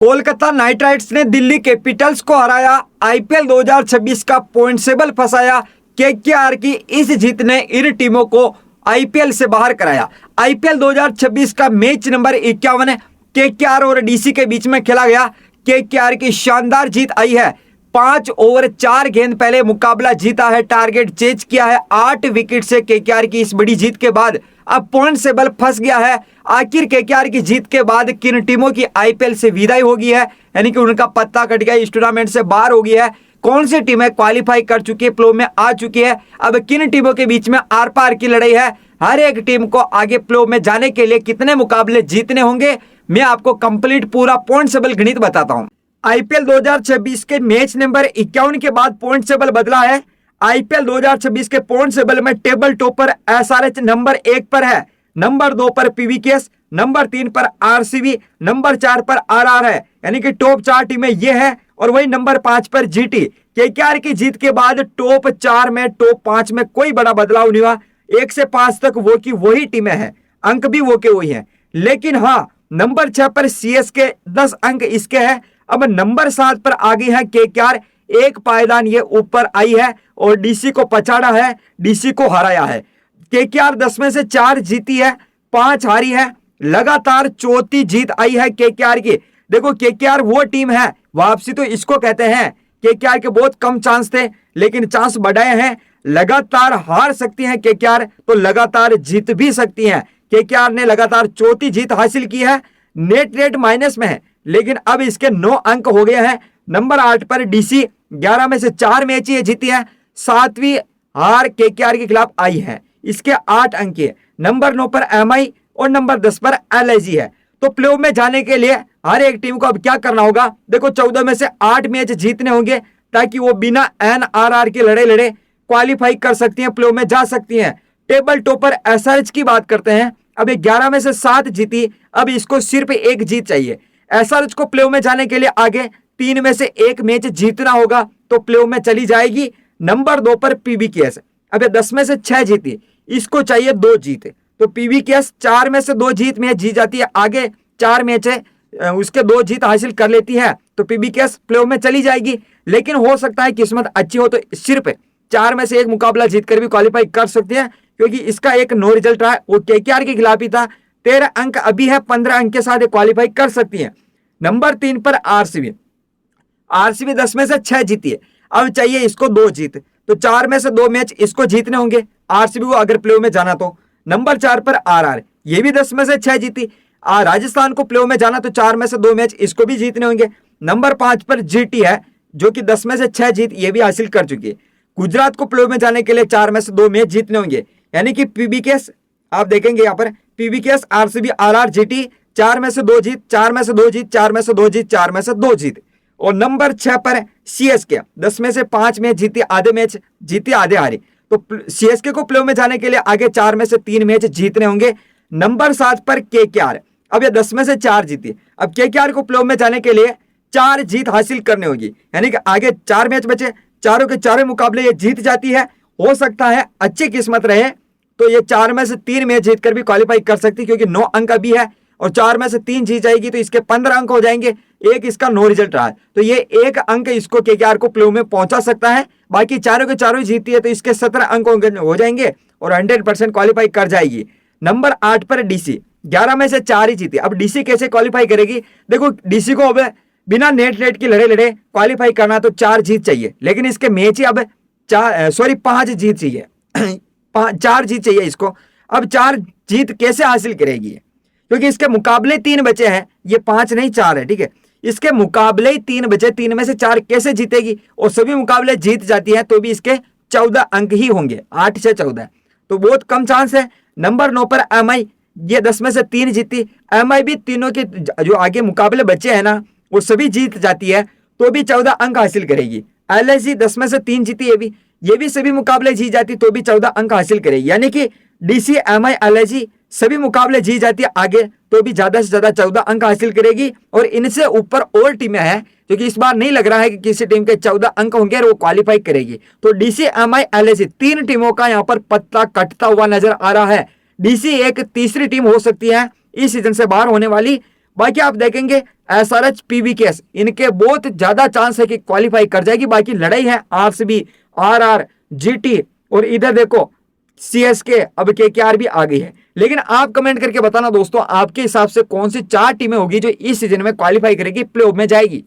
Kolkata night Riders ने Delhi Capitals को हराया, आईपीएल 2026 का पॉइंट टेबल फंसाया। केकेआर की इस जीत ने इन टीमों को आईपीएल से बाहर कराया। आईपीएल 2026 का मैच नंबर 51 केकेआर और डीसी के बीच में खेला गया। केकेआर की शानदार जीत आई है। 5 ओवर 4 गेंद पहले मुकाबला जीता है, टारगेट चेज किया है 8 विकेट से। केकेआर की इस बड़ी जीत के बाद अब पॉइंट टेबल फंस गया है। आखिर केकेआर की जीत के बाद किन टीमों की आईपीएल से विदाई होगी है, यानी कि उनका पत्ता कट गया, इस टूर्नामेंट से बाहर हो गया है। कौन सी टीमें क्वालिफाई कर चुकी है, प्ले में आ चुकी है, अब किन टीमों के बीच में आर पार की लड़ाई है, हर एक टीम को आगे प्ले में जाने के लिए कितने मुकाबले जीतने होंगे, मैं आपको कंप्लीट पूरा पॉइंट टेबल गणित बताता हूं। आईपीएल 2026 के मैच नंबर 51 के बाद पॉइंट टेबल बदला है। आईपीएल 2026 के पॉइंट टेबल में टेबल टॉपर एसआरएच नंबर 1 पर है, नंबर 2 पर पीवीकेएस, नंबर 3 पर आरसीबी, नंबर 4 पर आरआर है, यानी कि टॉप 4 टीमें ये है। और वही नंबर 5 पर जीटी। केकेआर की जीत के बाद टॉप 4 में टॉप 5 में कोई बड़ा बदलाव नहीं हुआ। 1 से 5 तक वो की वही टीमें हैं, अंक भी वो के वही हैं। लेकिन हाँ, नंबर 6 पर सीएसके 10 अंक इसके हैं। अब नंबर 7 पर आगे है केकेआर, एक पायदान ये ऊपर आई है और डीसी को पछाड़ा है, डीसी को हराया है। केकेआर 10 में से 4 जीती है, 5 हारी है, लगातार चौथी जीत आई है केकेआर की। देखो केकेआर वो टीम है, वापसी तो इसको कहते हैं। केकेआर के बहुत कम चांस थे, लेकिन चांस बढ़ाए हैं। लगातार हार सकती हैं केकेआर, तो लगातार जीत भी सकती हैं। केकेआर ने लगातार चौथी जीत हासिल की है, नेट रेट माइनस में है, लेकिन अब इसके 9 अंक हो गए हैं। नंबर 8 पर डीसी 11 में से 4 मैच ही जीती है, 7वीं हार केकेआर के खिलाफ आई है, इसके 8 अंक है। नंबर 9 पर एमआई और नंबर 10 पर एलआईजी है। तो प्ले में जाने के लिए हर एक टीम को अब क्या करना होगा, देखो 14 में से 8 मैच जीतने होंगे, ताकि वो बिना एनआरआर के लड़े क्वालिफाई कर सकती हैं, प्ले में जा सकती हैं। टेबल टॉपर एसआरएच की बात करते हैं, अब 11 में से 7 जीती, अब इसको सिर्फ 1 जीत चाहिए। एसआरएच को प्ले में जाने के लिए आगे 3 में से 1 मैच जीतना होगा, तो प्ले में चली जाएगी। नंबर 2 पर पीवीकेएस, अब 10 में से 6 जीती, इसको चाहिए 2 जीत, तो पीवीकेएस 4 में से 2 जीत में जीत जाती है, आगे 4 मैच है उसके 2 जीत हासिल कर लेती है, तो पीवीकेएस प्ले में चली जाएगी। लेकिन हो सकता है किस्मत अच्छी हो तो सिर्फ 4 में से 1 मुकाबला जीतकर भी क्वालिफाई कर सकती है, क्योंकि इसका एक नो रिजल्ट रहा है, वो केकेआर के खिलाफ ही था। 13 अंक अभी है, 15 अंक के साथ क्वालिफाई कर सकती है। नंबर 3 पर आरसीबी, आरसीबी 10 में से 6 जीती है, अब चाहिए इसको 2 जीत, तो 4 में से 2 मैच इसको जीतने होंगे आरसीबी को अगर प्ले में जाना तो। नंबर 4 पर आरआर, ये भी 10 में से 6 जीती, राजस्थान को प्ले में जाना तो 4 में से 2 मैच इसको भी जीतने होंगे। नंबर 5 पर जीटी है, जो कि 10 में से 6 जीत ये भी हासिल कर चुकी है। गुजरात को प्ले में जाने के लिए 4 में से 2 मैच जीतने होंगे, यानी कि पीवीकेएस, आप देखेंगे यहाँ पर पीवीकेएस, आरसीबी, आरआर, जीटी 4 में से 2 जीत, 4 में से 2 जीत, 4 में से 2 जीत, 4 में से 2 जीत। और नंबर 6 पर सीएसके, 10 में से 5 मैच जीती, आधे मैच जीती, आधे हारी, तो सीएसके को प्ले में जाने के लिए आगे 4 में से 3 मैच जीतने होंगे। नंबर 7 पर केकेआर, अब ये 10 में से 4 जीती, अब केकेआर को प्ले में जाने के लिए 4 जीत हासिल करनी होगी, यानी कि आगे 4 मैच बचे, चारों के चारों मुकाबले ये जीत जाती है। हो सकता है अच्छी किस्मत रहे तो ये 4 में से 3 मैच जीतकर भी क्वालिफाई कर सकती, क्योंकि 9 अंक अभी है, और 4 में से 3 जीत जाएगी तो इसके 15 अंक हो जाएंगे। एक इसका नो रिजल्ट रहा है, तो ये 1 अंक इसको केकेआर को प्ले में पहुंचा सकता है। बाकी चारों के चारों जीतती है तो इसके 17 अंक हो जाएंगे और 100% क्वालिफाई कर जाएगी। नंबर 8 पर डीसी, 11 में से 4 ही जीती, अब डीसी कैसे क्वालिफाई करेगी, देखो डीसी को अब बिना नेट रेट की लड़े क्वालिफाई करना तो 4 जीत चाहिए, लेकिन इसके मैच ही अब 5 जीत चाहिए, 4 जीत चाहिए इसको। अब 4 जीत कैसे हासिल करेगी, क्योंकि इसके मुकाबले 3 बचे हैं, ये 5 नहीं 4 है, ठीक है, इसके मुकाबले ही 3 बचे, 3 में से 4 कैसे जीतेगी, और सभी मुकाबले जीत जाती है तो भी इसके 14 अंक ही होंगे, 8 से 14, तो बहुत कम चांस है। नंबर 9 पर एमआई, ये 10 में से 3 जीती, एमआई भी तीनों के जो आगे मुकाबले बचे हैं ना वो सभी जीत जाती है तो भी 14 अंक हासिल करेगी। एलआईसी 10 में से 3 जीती, ये भी सभी मुकाबले जीत जाती तो भी 14 अंक हासिल करेगी, यानी कि डीसी, एमआई, एलआईसी सभी मुकाबले जीत जाती है आगे तो भी ज्यादा से ज्यादा 14 अंक हासिल करेगी। और इनसे ऊपर और टीमें हैं, क्योंकि इस बार नहीं लग रहा है कि किसी टीम के 14 अंक होंगे और वो क्वालिफाई करेगी। तो डीसी, एमआई, एलआईसी 3 टीमों का यहाँ पर पत्ता कटता हुआ नजर आ रहा है। डीसी एक तीसरी टीम हो सकती है इस सीजन से बाहर होने वाली। बाकी आप देखेंगे SRH PVKS इनके बहुत ज्यादा चांस है कि क्वालिफाई कर जाएगी। बाकी लड़ाई है RCB, RR, GT और इधर देखो CSK, अब KKR भी आ गई है। लेकिन आप कमेंट करके बताना दोस्तों, आपके हिसाब से कौन सी 4 टीमें होगी जो इस सीजन में क्वालिफाई करेगी, प्लेऑफ में जाएगी।